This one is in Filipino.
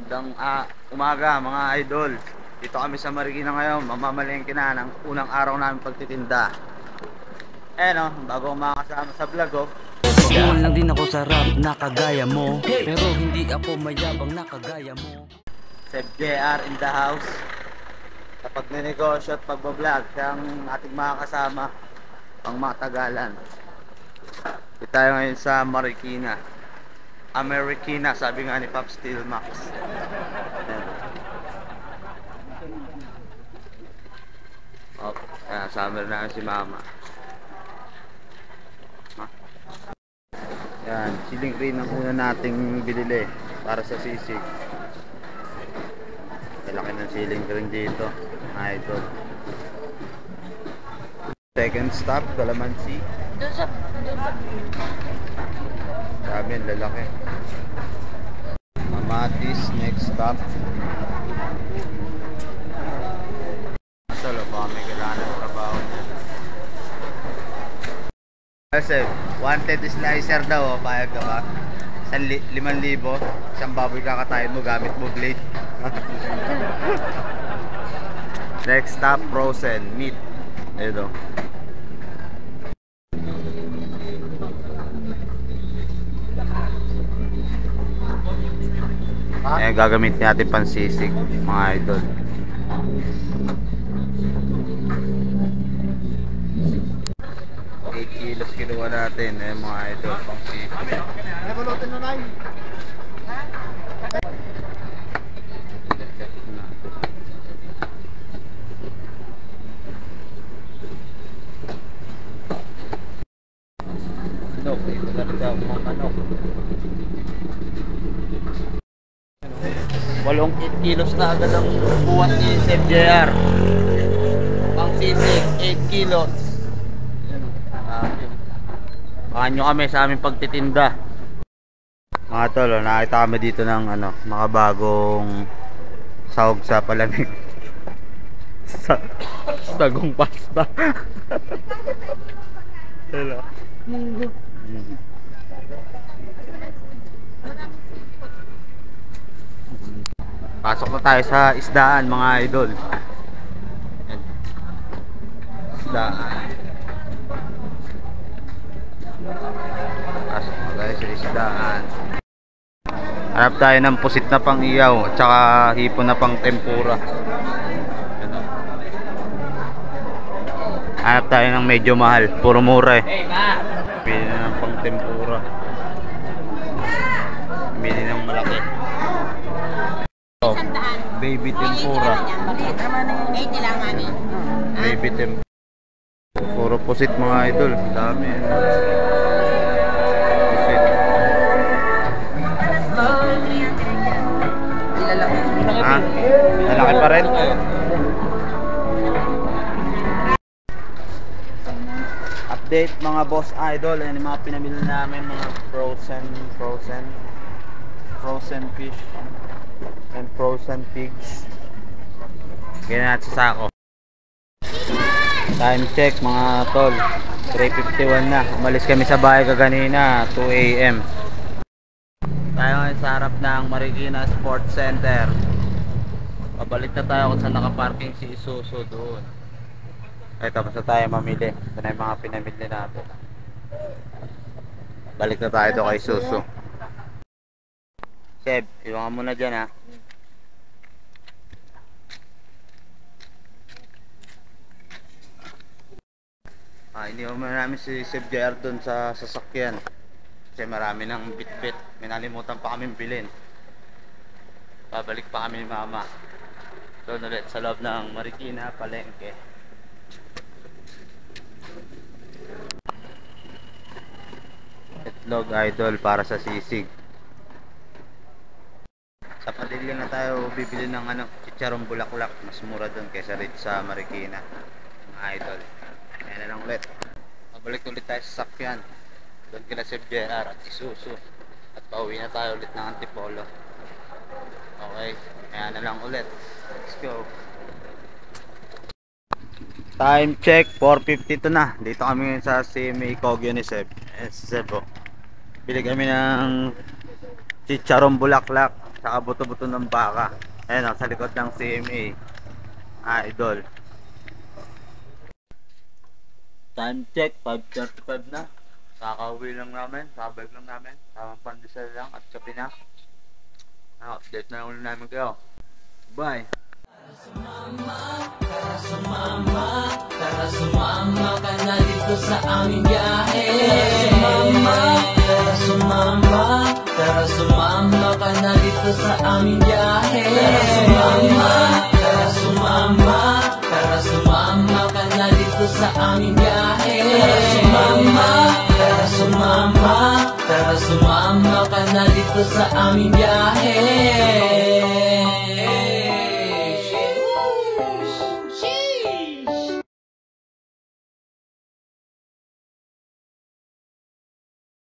Magandang umaga mga idol. Dito kami sa Marikina ngayon. Mamamalengke na ng unang araw namin pagtitinda. Bago makasama sa vlog Noon lang din ako sa rap na kagaya mo, pero hindi ako mayabang na kagaya mo. Seb JR in the house. Sa pagnenegosyo at pagbablog, siya ang ating makakasama pang matagalan. Dito tayo ngayon sa Marikina. Amerikina, sabi nga ni Pop Steel Max. Summer na si Mama. Yan, siling green ang una nating binili para sa sisig. Malaki ng siling green dito, idol. Second stop, Calamansi. Doon sa Sabi yan, lalaki. Mamatis, next stop. Solo, baka may kailangan ng trabaho niya. Kasi, wanted slicer daw, payag ka ba? 5,000, isang baboy kakatayin mo gamit mo blade. Next stop, frozen meat. Ito. Gagamit natin pansisig, mga idol. Kilos kinuha natin mga idol, pang sisig. Nabulutin na nai. Manok, ito na rin daw mga manok. 8 kilos na agad ang buwan ni Seb JR. Pang sisig, 8 kilos. Baka nyo kami sa aming pagtitinda. Mga tol, nakita kami dito ng makabagong sahog sa palamig. Sagong pasta. Hello. Pasok na tayo sa isdaan, mga idol. Isdaan. Pasok na tayo sa isdaan. Hanap tayo ng pusit na pang iyaw at saka hipon na pang tempura. Hanap tayo ng medyo mahal, puro mura Pili na ng pang tempura. Pili ng malaki. Baby tempura. Baby tempura. Puro pusit, mga idol. Dami. Pusit. Lalaki pa rin. Update mga boss idol. Yan yung mga pinamili namin, mga frozen fish and frozen pigs. Ganyan natin sa sako. Time check, mga tol, 3:51 na. Umalis kami sa bahay kaganina, 2 AM. Tayo ngayon sa harap ng Marikina Sports Center. Pabalik na tayo kung saan nakaparking si Isuzu doon. Ay, tapos na tayo mamili. Ito na yung mga pinamili natin. Balik na tayo doon kay Isuzu. Seb, iwan ka muna dyan ha. Iniwan namin si Seb JR doon sa sasakyan. Kasi marami ng bit-bit. May nalimutan pa kami bilhin. Babalik pa kami ni Mama. Doon ulit sa loob ng Marikina, Palengke. Itlog idol para sa sisig. Sa Padilla na tayo bibili ng chicharong bulaklak. Mas mura doon kaysa rito sa Marikina, mga idol. Ayan na lang ulit. Mabalik ulit tayo sa sakyan. Doon kila Seb JR at Isuzu. At pauwi na tayo ulit ng Antipolo. Okay, ayan na lang ulit. Let's go. Time check, 4:52 na. Dito kami ngayon sa CMA Kogyo ni Seb. Si Seb Bili kami ng chicharong bulaklak. Saka buto-buto ng baka. Ayan o, sa likod ng CMA. Idol. Time check, 5:35 na. Kakauwi lang namin, sabay lang namin. Tamang pandesal lang at kape na. Update na ulit namin kayo. Bye! Tara sumama ka na dito sa aming biyahe. Tara sumama ka na dito sa aming biyahe. Tara sumama ka na dito sa aming biyahe. Tara sumama ka na dito sa aming biyahe.